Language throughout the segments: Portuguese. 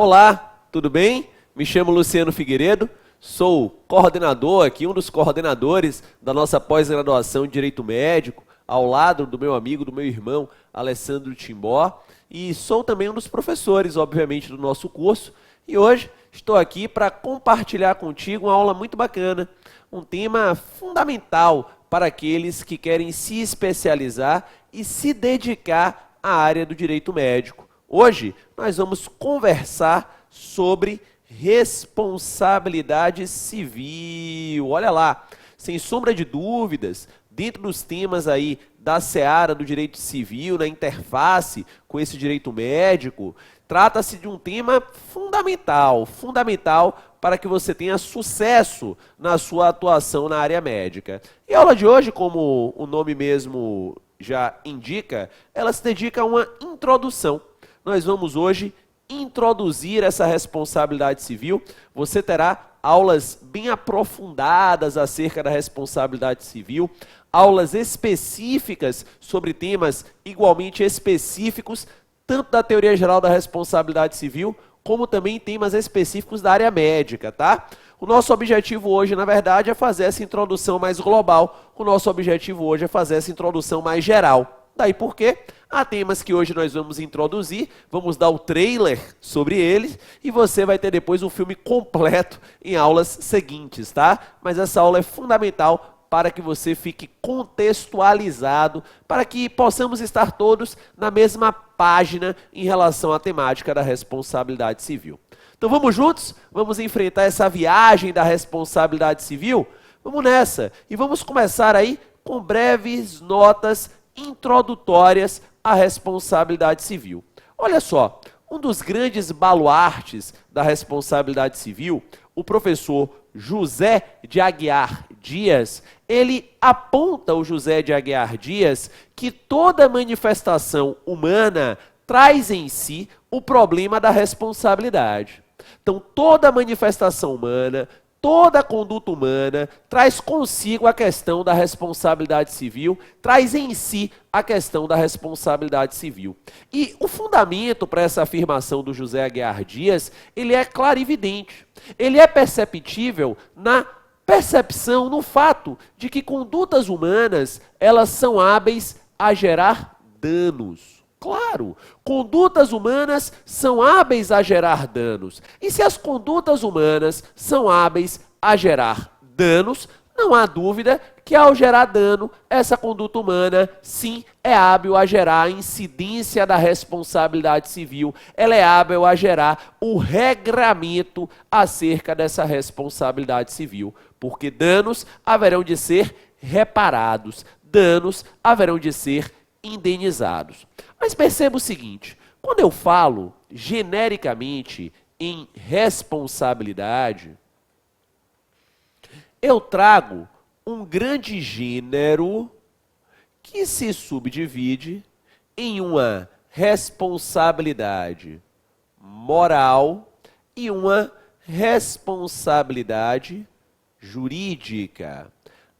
Olá, tudo bem? Me chamo Luciano Figueiredo, sou coordenador aqui, um dos coordenadores da nossa pós-graduação em Direito Médico, ao lado do meu amigo, do meu irmão, Alessandro Timbó, e sou também um dos professores, obviamente, do nosso curso, e hoje estou aqui para compartilhar contigo uma aula muito bacana, um tema fundamental para aqueles que querem se especializar e se dedicar à área do direito médico. Hoje nós vamos conversar sobre responsabilidade civil. Olha lá, sem sombra de dúvidas, dentro dos temas aí da seara do direito civil, na interface com esse direito médico, trata-se de um tema fundamental para que você tenha sucesso na sua atuação na área médica. E a aula de hoje, como o nome mesmo já indica, ela se dedica a uma introdução. Nós vamos hoje introduzir essa responsabilidade civil. Você terá aulas bem aprofundadas acerca da responsabilidade civil, aulas específicas sobre temas igualmente específicos, tanto da teoria geral da responsabilidade civil, como também temas específicos da área médica, tá? O nosso objetivo hoje, na verdade, é fazer essa introdução mais global. O nosso objetivo hoje é fazer essa introdução mais geral. Daí por quê? Há temas que hoje nós vamos introduzir, vamos dar o trailer sobre eles e você vai ter depois um filme completo em aulas seguintes, tá? Mas essa aula é fundamental para que você fique contextualizado, para que possamos estar todos na mesma página em relação à temática da responsabilidade civil. Então vamos juntos? Vamos enfrentar essa viagem da responsabilidade civil? Vamos nessa! E vamos começar aí com breves notas introdutórias à responsabilidade civil. Olha só, um dos grandes baluartes da responsabilidade civil, o professor José de Aguiar Dias, ele aponta o José de Aguiar Dias que toda manifestação humana traz em si o problema da responsabilidade. Então, toda manifestação humana, toda conduta humana traz consigo a questão da responsabilidade civil, traz em si a questão da responsabilidade civil. E o fundamento para essa afirmação do José Aguiar Dias, ele é clarividente. Ele é perceptível na percepção, no fato de que condutas humanas, elas são hábeis a gerar danos. Claro, condutas humanas são hábeis a gerar danos. E se as condutas humanas são hábeis a gerar danos, não há dúvida que ao gerar dano, essa conduta humana, sim, é hábil a gerar a incidência da responsabilidade civil. Ela é hábil a gerar o regramento acerca dessa responsabilidade civil. Porque danos haverão de ser reparados, danos haverão de ser indenizados. Mas perceba o seguinte, quando eu falo genericamente em responsabilidade, eu trago um grande gênero que se subdivide em uma responsabilidade moral e uma responsabilidade jurídica.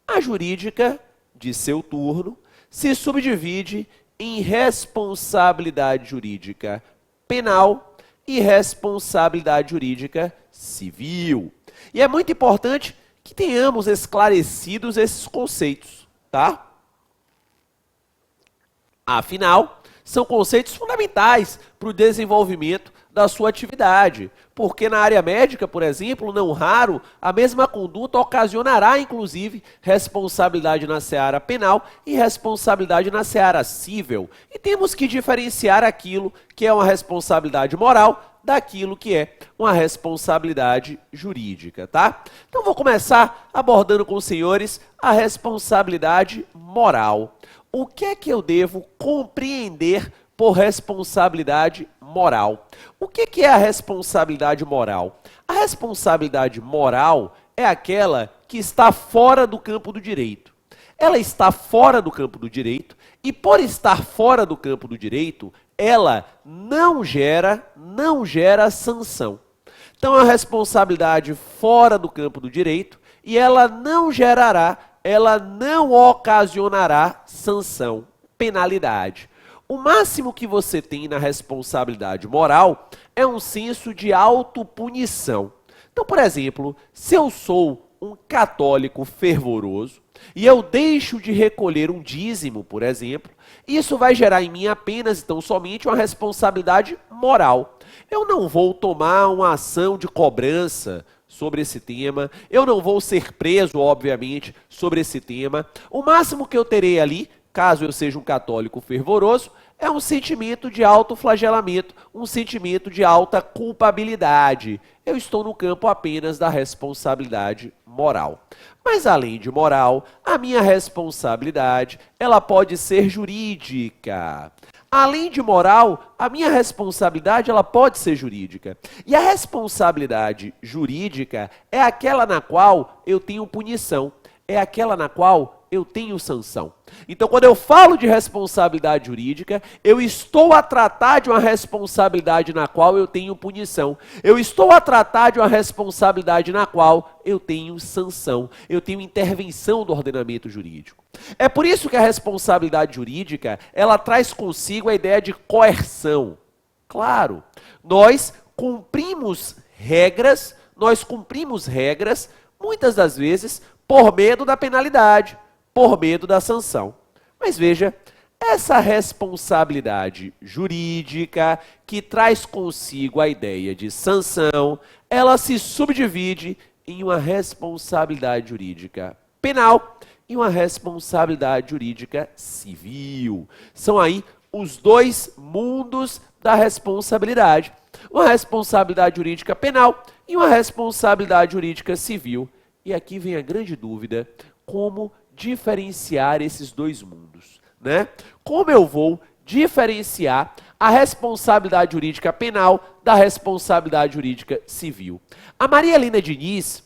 A jurídica, de seu turno, se subdivide em responsabilidade jurídica penal e responsabilidade jurídica civil. E é muito importante que tenhamos esclarecidos esses conceitos, tá? Afinal, são conceitos fundamentais para o desenvolvimento da sua atividade, porque na área médica, por exemplo, não raro, a mesma conduta ocasionará, inclusive, responsabilidade na seara penal e responsabilidade na seara civil. E temos que diferenciar aquilo que é uma responsabilidade moral daquilo que é uma responsabilidade jurídica, tá? Então vou começar abordando com os senhores a responsabilidade moral. O que é que eu devo compreender por responsabilidade moral? O que é a responsabilidade moral? A responsabilidade moral é aquela que está fora do campo do direito. Ela está fora do campo do direito e, por estar fora do campo do direito, ela não gera sanção. Então, a responsabilidade fora do campo do direito e ela não gerará, ela não ocasionará sanção, penalidade. O máximo que você tem na responsabilidade moral é um senso de autopunição. Então, por exemplo, se eu sou um católico fervoroso e eu deixo de recolher um dízimo, por exemplo, isso vai gerar em mim apenas, então, somente uma responsabilidade moral. Eu não vou tomar uma ação de cobrança sobre esse tema, eu não vou ser preso, obviamente, sobre esse tema. O máximo que eu terei ali, caso eu seja um católico fervoroso, é um sentimento de autoflagelamento, um sentimento de alta culpabilidade. Eu estou no campo apenas da responsabilidade moral. Mas além de moral, a minha responsabilidade, ela pode ser jurídica. Além de moral, a minha responsabilidade ela pode ser jurídica. E a responsabilidade jurídica é aquela na qual eu tenho punição, é aquela na qual eu tenho sanção. Então, quando eu falo de responsabilidade jurídica, eu estou a tratar de uma responsabilidade na qual eu tenho punição. Eu estou a tratar de uma responsabilidade na qual eu tenho sanção. Eu tenho intervenção do ordenamento jurídico. É por isso que a responsabilidade jurídica, ela traz consigo a ideia de coerção. Claro, nós cumprimos regras, muitas das vezes, por medo da penalidade, por medo da sanção. Mas veja, essa responsabilidade jurídica que traz consigo a ideia de sanção, ela se subdivide em uma responsabilidade jurídica penal e uma responsabilidade jurídica civil. São aí os dois mundos da responsabilidade. Uma responsabilidade jurídica penal e uma responsabilidade jurídica civil. E aqui vem a grande dúvida, como diferenciar esses dois mundos, né? Como eu vou diferenciar a responsabilidade jurídica penal da responsabilidade jurídica civil? A Maria Helena Diniz,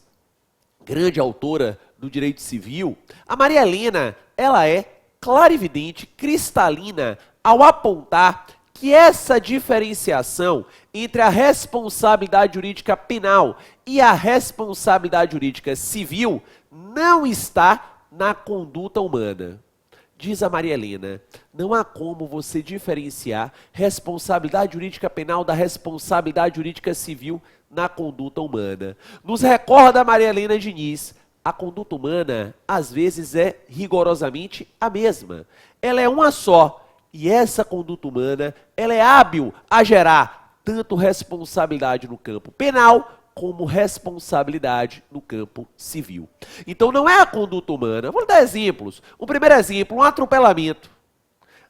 grande autora do direito civil, a Maria Helena, ela é clarividente, cristalina, ao apontar que essa diferenciação entre a responsabilidade jurídica penal e a responsabilidade jurídica civil não está na conduta humana. Diz a Maria Helena, não há como você diferenciar responsabilidade jurídica penal da responsabilidade jurídica civil na conduta humana. Nos recorda a Maria Helena Diniz, a conduta humana às vezes é rigorosamente a mesma. Ela é uma só. E essa conduta humana, ela é hábil a gerar tanto responsabilidade no campo penal, como responsabilidade no campo civil. Então não é a conduta humana. Vou dar exemplos. O primeiro exemplo, um atropelamento.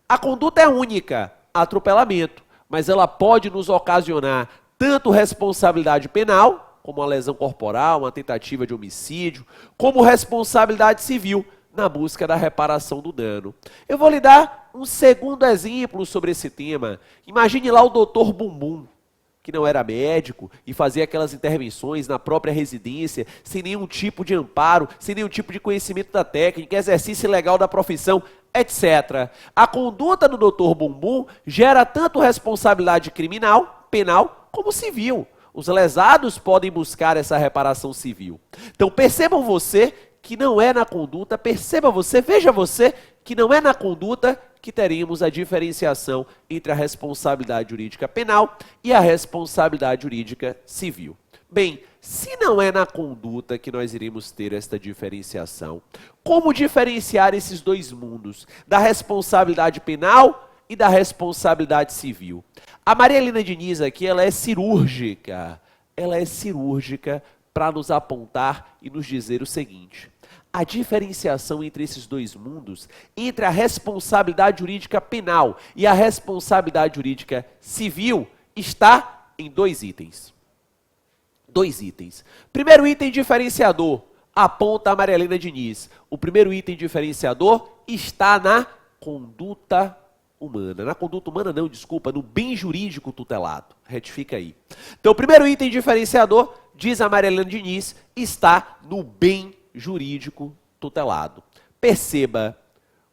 A conduta é única, atropelamento, mas ela pode nos ocasionar tanto responsabilidade penal, como uma lesão corporal, uma tentativa de homicídio, como responsabilidade civil, na busca da reparação do dano. Eu vou lhe dar um segundo exemplo sobre esse tema. Imagine lá o doutor Bumbum, que não era médico e fazia aquelas intervenções na própria residência, sem nenhum tipo de amparo, sem nenhum tipo de conhecimento da técnica, exercício legal da profissão, etc. A conduta do doutor Bumbum gera tanto responsabilidade criminal, penal, como civil. Os lesados podem buscar essa reparação civil. Então percebam você que não é na conduta, perceba você, veja você, que não é na conduta que teremos a diferenciação entre a responsabilidade jurídica penal e a responsabilidade jurídica civil. Bem, se não é na conduta que nós iremos ter esta diferenciação, como diferenciar esses dois mundos, da responsabilidade penal e da responsabilidade civil? A Maria Helena Diniz aqui, ela é cirúrgica para nos apontar e nos dizer o seguinte: a diferenciação entre esses dois mundos, entre a responsabilidade jurídica penal e a responsabilidade jurídica civil, está em dois itens. Primeiro item diferenciador, aponta a Maria Helena Diniz. O primeiro item diferenciador está na conduta humana. Na conduta humana não, desculpa, no bem jurídico tutelado. Retifica aí. Então, o primeiro item diferenciador, diz a Maria Helena Diniz, está no bem jurídico tutelado. Perceba,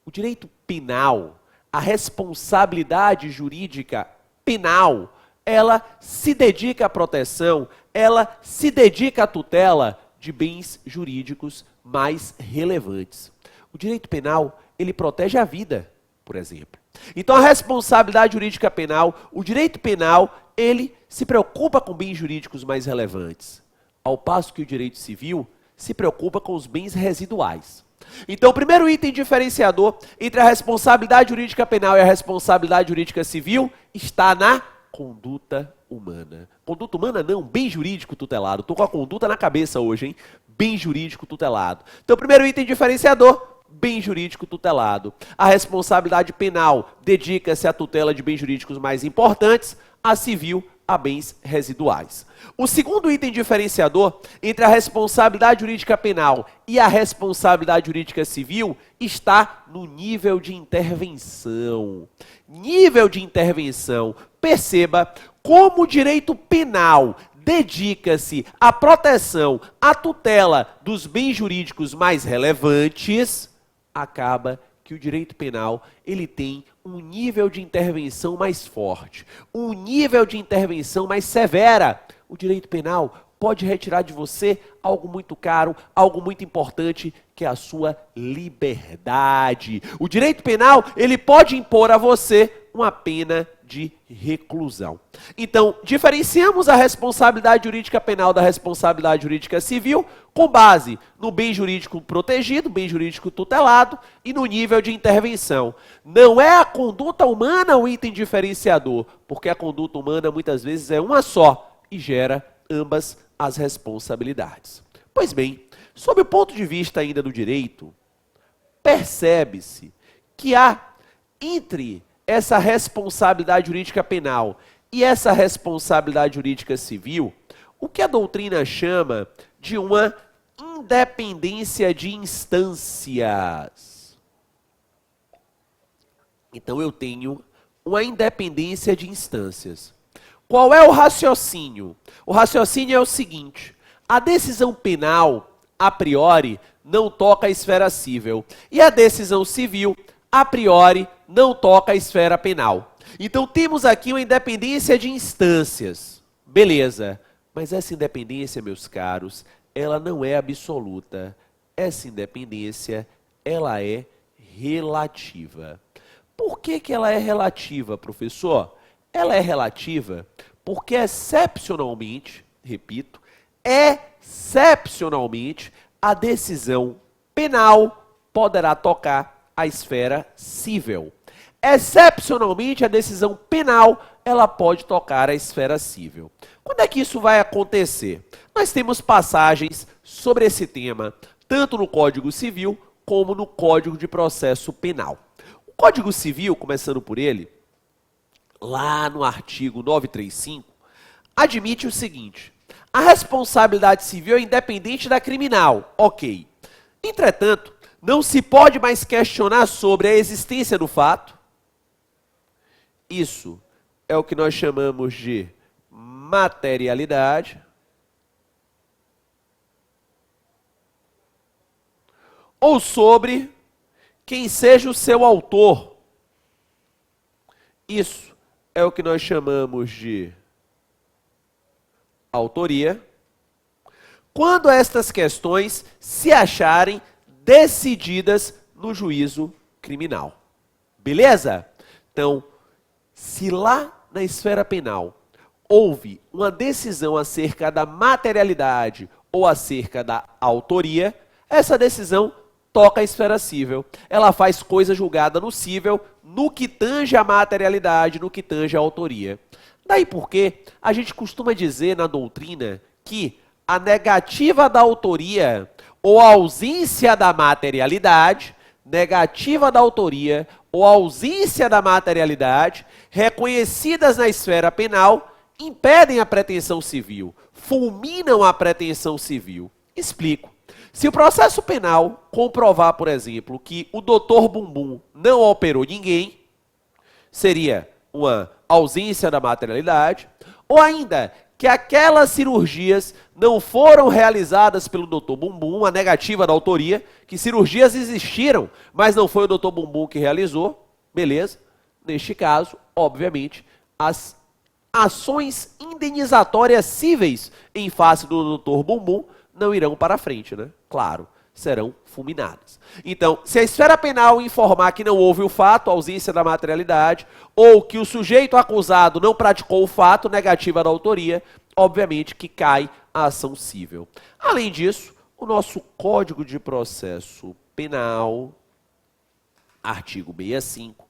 o direito penal, a responsabilidade jurídica penal, ela se dedica à proteção, ela se dedica à tutela de bens jurídicos mais relevantes. O direito penal, ele protege a vida, por exemplo. Então a responsabilidade jurídica penal, o direito penal, ele se preocupa com bens jurídicos mais relevantes, ao passo que o direito civil se preocupa com os bens residuais. Então o primeiro item diferenciador entre a responsabilidade jurídica penal e a responsabilidade jurídica civil está na conduta humana. Conduta humana não, bem jurídico tutelado. Estou com a conduta na cabeça hoje, hein? Bem jurídico tutelado. Então, primeiro item diferenciador, bem jurídico tutelado. A responsabilidade penal dedica-se à tutela de bens jurídicos mais importantes, a civil a bens residuais. O segundo item diferenciador entre a responsabilidade jurídica penal e a responsabilidade jurídica civil está no nível de intervenção. Nível de intervenção. Perceba como o direito penal dedica-se à proteção, à tutela dos bens jurídicos mais relevantes, acaba que o direito penal ele tem um nível de intervenção mais forte, um nível de intervenção mais severa. O direito penal pode retirar de você algo muito caro, algo muito importante, que é a sua liberdade. O direito penal, ele pode impor a você uma pena de reclusão. Então, diferenciamos a responsabilidade jurídica penal da responsabilidade jurídica civil com base no bem jurídico protegido, bem jurídico tutelado e no nível de intervenção. Não é a conduta humana o item diferenciador, porque a conduta humana muitas vezes é uma só e gera ambas as responsabilidades. Pois bem, sob o ponto de vista ainda do direito, percebe-se que há entre essa responsabilidade jurídica penal e essa responsabilidade jurídica civil, o que a doutrina chama de uma independência de instâncias. Então eu tenho uma independência de instâncias. Qual é o raciocínio? O raciocínio é o seguinte: a decisão penal, a priori, não toca a esfera civil, e a decisão civil, a priori, não toca a esfera penal. Então temos aqui uma independência de instâncias. Beleza, mas essa independência, meus caros, ela não é absoluta. Essa independência, ela é relativa. Por que ela é relativa, professor? Ela é relativa porque excepcionalmente, repito, excepcionalmente, a decisão penal poderá tocar a esfera civil. Excepcionalmente, a decisão penal, ela pode tocar a esfera civil. Quando é que isso vai acontecer? Nós temos passagens sobre esse tema, tanto no Código Civil, como no Código de Processo Penal. O Código Civil, começando por ele, lá no artigo 935, admite o seguinte: a responsabilidade civil é independente da criminal, ok. Entretanto, não se pode mais questionar sobre a existência do fato. Isso é o que nós chamamos de materialidade. Ou sobre quem seja o seu autor. Isso é o que nós chamamos de autoria. Quando estas questões se acharem decididas no juízo criminal. Beleza? Então, se lá na esfera penal houve uma decisão acerca da materialidade ou acerca da autoria, essa decisão toca a esfera civil. Ela faz coisa julgada no civil, no que tange a materialidade, no que tange a autoria. Daí porque a gente costuma dizer na doutrina que a negativa da autoria ou a ausência da materialidade, negativa da autoria ou ausência da materialidade, reconhecidas na esfera penal, impedem a pretensão civil, fulminam a pretensão civil. Explico. Se o processo penal comprovar, por exemplo, que o doutor Bumbum não operou ninguém, seria uma ausência da materialidade, ou ainda que aquelas cirurgias não foram realizadas pelo doutor Bumbum, a negativa da autoria, que cirurgias existiram, mas não foi o doutor Bumbum que realizou, beleza? Neste caso, obviamente, as ações indenizatórias cíveis em face do doutor Bumbum não irão para frente, né? Claro, serão fulminadas. Então, se a esfera penal informar que não houve o fato, ausência da materialidade, ou que o sujeito acusado não praticou o fato, negativa da autoria, obviamente que cai a ação cível. Além disso, o nosso Código de Processo Penal, artigo 65,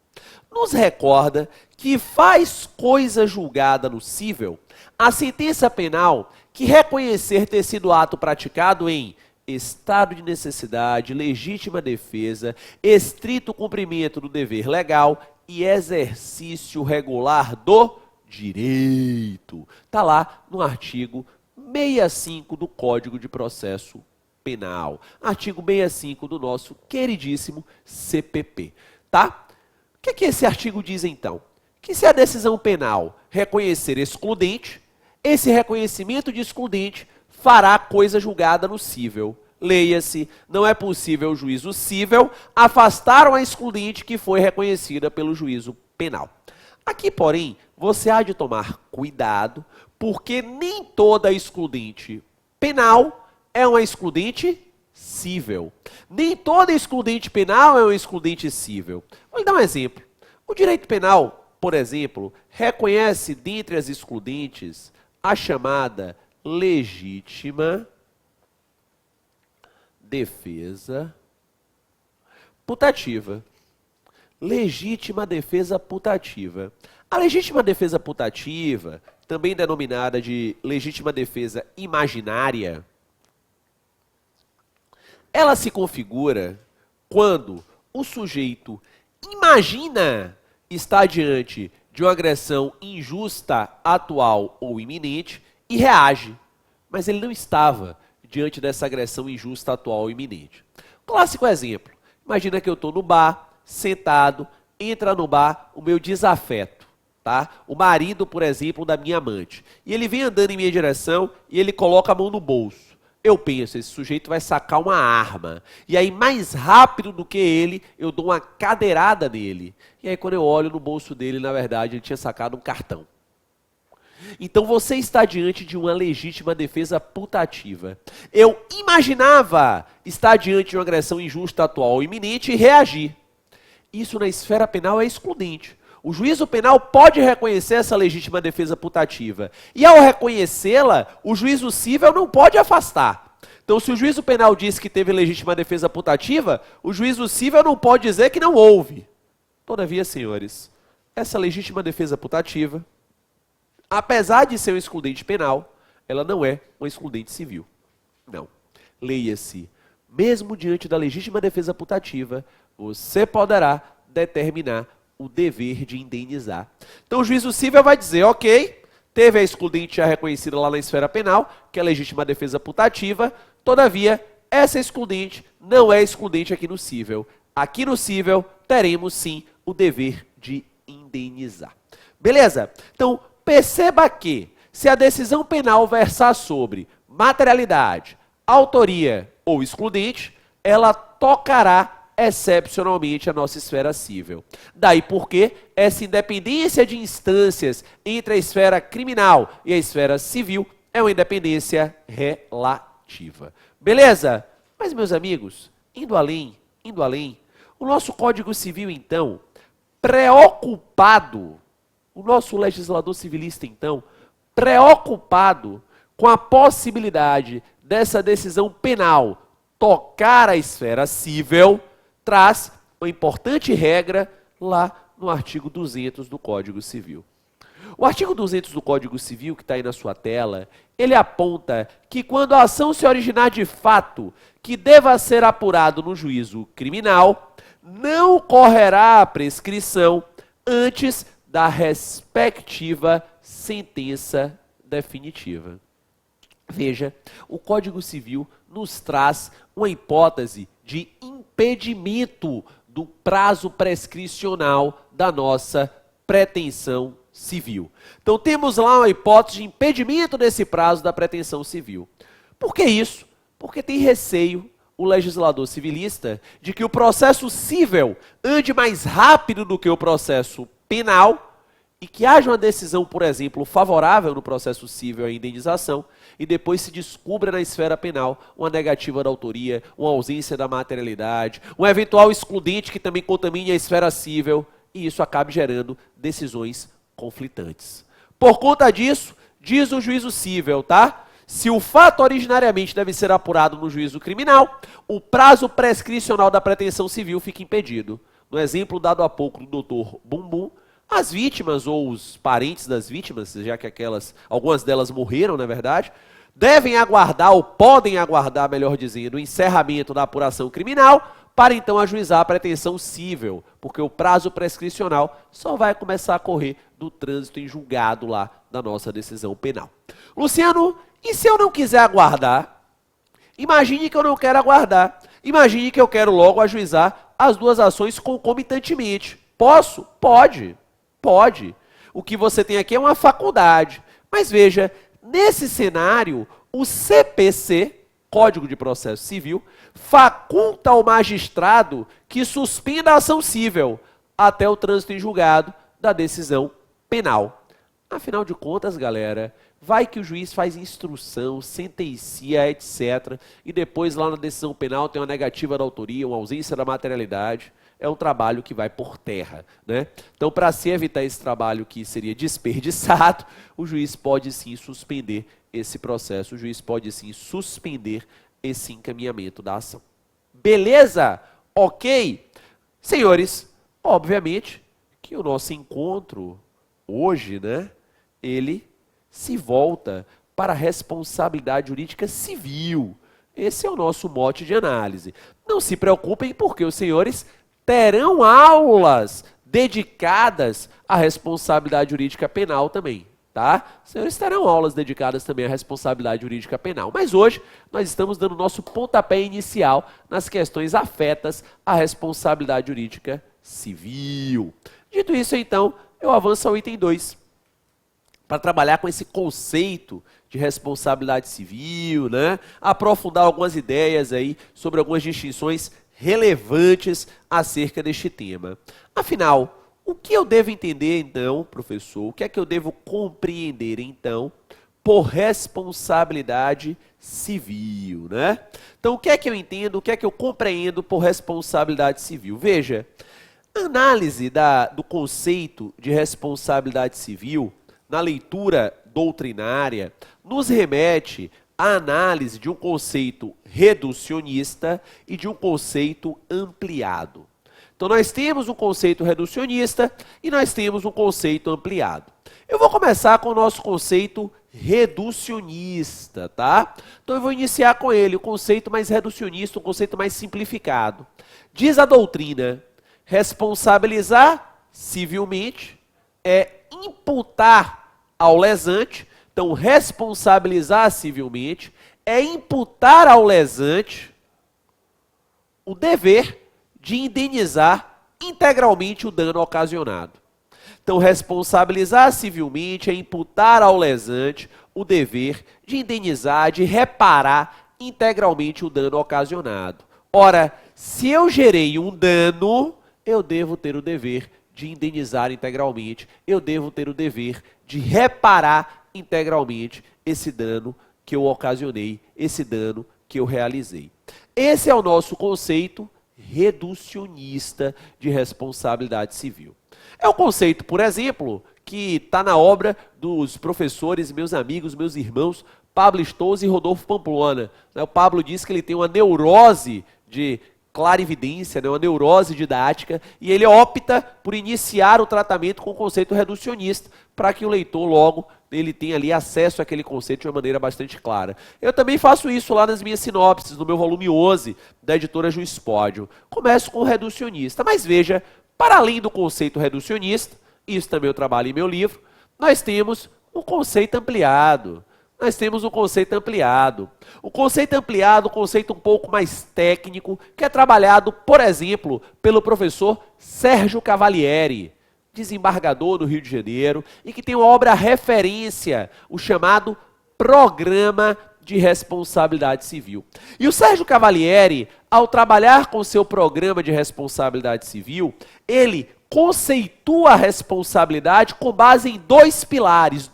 nos recorda que faz coisa julgada no cível a sentença penal que reconhecer ter sido ato praticado em estado de necessidade, legítima defesa, estrito cumprimento do dever legal e exercício regular do direito. Está lá no artigo 65 do Código de Processo Penal. Artigo 65 do nosso queridíssimo CPP. Tá? O que esse artigo diz então? Que se a decisão penal reconhecer excludente, esse reconhecimento de excludente fará coisa julgada no cível. Leia-se, não é possível o juízo cível afastar uma excludente que foi reconhecida pelo juízo penal. Aqui, porém, você há de tomar cuidado, porque nem toda excludente penal é uma excludente cível. Nem toda excludente penal é uma excludente cível. Vou lhe dar um exemplo. O direito penal, por exemplo, reconhece dentre as excludentes a chamada legítima defesa putativa. Legítima defesa putativa. A legítima defesa putativa, também denominada de legítima defesa imaginária, ela se configura quando o sujeito imagina estar diante de uma agressão injusta, atual ou iminente e reage, mas ele não estava diante dessa agressão injusta, atual ou iminente. Clássico exemplo, imagina que eu estou no bar, sentado, entra no bar o meu desafeto, tá? O marido, por exemplo, da minha amante, e ele vem andando em minha direção e ele coloca a mão no bolso. Eu penso, esse sujeito vai sacar uma arma. E aí, mais rápido do que ele, eu dou uma cadeirada nele. E aí, quando eu olho no bolso dele, na verdade, ele tinha sacado um cartão. Então, você está diante de uma legítima defesa putativa. Eu imaginava estar diante de uma agressão injusta, atual ou iminente e reagir. Isso na esfera penal é excludente. O juízo penal pode reconhecer essa legítima defesa putativa. E ao reconhecê-la, o juízo cível não pode afastar. Então, se o juízo penal diz que teve legítima defesa putativa, o juízo cível não pode dizer que não houve. Todavia, senhores, essa legítima defesa putativa, apesar de ser um excludente penal, ela não é um excludente civil. Não. Leia-se, mesmo diante da legítima defesa putativa, você poderá determinar o dever de indenizar. Então o juízo cível vai dizer, ok, teve a excludente já reconhecida lá na esfera penal, que é a legítima defesa putativa, todavia, essa excludente não é excludente aqui no cível. Aqui no cível, teremos sim o dever de indenizar. Beleza? Então, perceba que, se a decisão penal versar sobre materialidade, autoria ou excludente, ela tocará excepcionalmente a nossa esfera cível. Daí porque essa independência de instâncias entre a esfera criminal e a esfera civil é uma independência relativa. Beleza? Mas, meus amigos, indo além, o nosso Código Civil, então, preocupado, o nosso legislador civilista, então, preocupado com a possibilidade dessa decisão penal tocar a esfera cível, traz uma importante regra lá no artigo 200 do Código Civil. O artigo 200 do Código Civil, que está aí na sua tela, ele aponta que quando a ação se originar de fato que deva ser apurado no juízo criminal, não correrá a prescrição antes da respectiva sentença definitiva. Veja, o Código Civil nos traz uma hipótese de impedimento do prazo prescricional da nossa pretensão civil. Então temos lá uma hipótese de impedimento desse prazo da pretensão civil. Por que isso? Porque tem receio o legislador civilista de que o processo cível ande mais rápido do que o processo penal e que haja uma decisão, por exemplo, favorável no processo cível à indenização, e depois se descubra na esfera penal uma negativa da autoria, uma ausência da materialidade, um eventual excludente que também contamine a esfera cível, e isso acabe gerando decisões conflitantes. Por conta disso, diz o juízo cível, tá? Se o fato originariamente deve ser apurado no juízo criminal, o prazo prescricional da pretensão civil fica impedido. No exemplo dado há pouco do doutor Bumbum, as vítimas ou os parentes das vítimas, já que algumas delas morreram, na verdade, devem aguardar, ou podem aguardar, melhor dizendo, o encerramento da apuração criminal para então ajuizar a pretensão cível, porque o prazo prescricional só vai começar a correr do trânsito em julgado lá da nossa decisão penal. Luciano, e se eu não quiser aguardar? Imagine que eu não quero aguardar. Imagine que eu quero logo ajuizar as duas ações concomitantemente. Posso? Pode. Pode. O que você tem aqui é uma faculdade. Mas veja, nesse cenário, o CPC, Código de Processo Civil, faculta ao magistrado que suspenda a ação cível até o trânsito em julgado da decisão penal. Afinal de contas, galera, vai que o juiz faz instrução, sentencia, etc. E depois lá na decisão penal tem uma negativa da autoria, uma ausência da materialidade. É um trabalho que vai por terra, né? Então, para se evitar esse trabalho que seria desperdiçado, o juiz pode sim suspender esse processo, o juiz pode sim suspender esse encaminhamento da ação. Beleza? Ok? Senhores, obviamente que o nosso encontro hoje, né, ele se volta para a responsabilidade jurídica civil. Esse é o nosso mote de análise. Não se preocupem, porque os senhores terão aulas dedicadas à responsabilidade jurídica penal também, tá? Os senhores terão aulas dedicadas também à responsabilidade jurídica penal. Mas hoje nós estamos dando nosso pontapé inicial nas questões afetas à responsabilidade jurídica civil. Dito isso, então, eu avanço ao item 2, para trabalhar com esse conceito de responsabilidade civil, né? Aprofundar algumas ideias aí sobre algumas distinções relevantes acerca deste tema. Afinal, o que eu devo entender então, professor? O que é que eu devo compreender então por responsabilidade civil, né? Então, o que é que eu entendo, o que é que eu compreendo por responsabilidade civil? Veja, a análise do conceito de responsabilidade civil na leitura doutrinária nos remete a análise de um conceito reducionista e de um conceito ampliado. Então, nós temos um conceito reducionista e nós temos um conceito ampliado. Eu vou começar com o nosso conceito reducionista, tá? Então, eu vou iniciar com ele, o conceito mais reducionista, um conceito mais simplificado. Diz a doutrina, responsabilizar civilmente é imputar ao lesante. Então, responsabilizar civilmente é imputar ao lesante o dever de indenizar integralmente o dano ocasionado. Então, responsabilizar civilmente é imputar ao lesante o dever de indenizar, de reparar integralmente o dano ocasionado. Ora, se eu gerei um dano, eu devo ter o dever de indenizar integralmente, eu devo ter o dever de reparar integralmente esse dano que eu ocasionei, esse dano que eu realizei. Esse é o nosso conceito reducionista de responsabilidade civil. É o conceito, por exemplo, que está na obra dos professores, meus amigos, meus irmãos, Pablo Stolz e Rodolfo Pamplona. O Pablo diz que ele tem uma neurose de clarividência, uma neurose didática, e ele opta por iniciar o tratamento com o conceito reducionista, para que o leitor logo ele tenha ali acesso àquele conceito de uma maneira bastante clara. Eu também faço isso lá nas minhas sinopses, no meu volume 11, da editora Juispódio. Começo com o reducionista, mas veja, para além do conceito reducionista, isso também eu trabalho em meu livro, nós temos um conceito ampliado. Nós temos um conceito ampliado. O conceito ampliado, um conceito um pouco mais técnico, que é trabalhado, por exemplo, pelo professor Sérgio Cavalieri, desembargador do Rio de Janeiro, e que tem uma obra referência, o chamado Programa de Responsabilidade Civil. E o Sérgio Cavalieri, ao trabalhar com seu Programa de Responsabilidade Civil, ele conceitua a responsabilidade com base em dois pilares,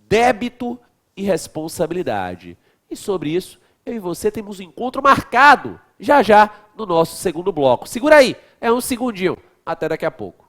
débito e responsabilidade. E sobre isso, eu e você temos um encontro marcado já já no nosso segundo bloco. Segura aí, é um segundinho. Até daqui a pouco.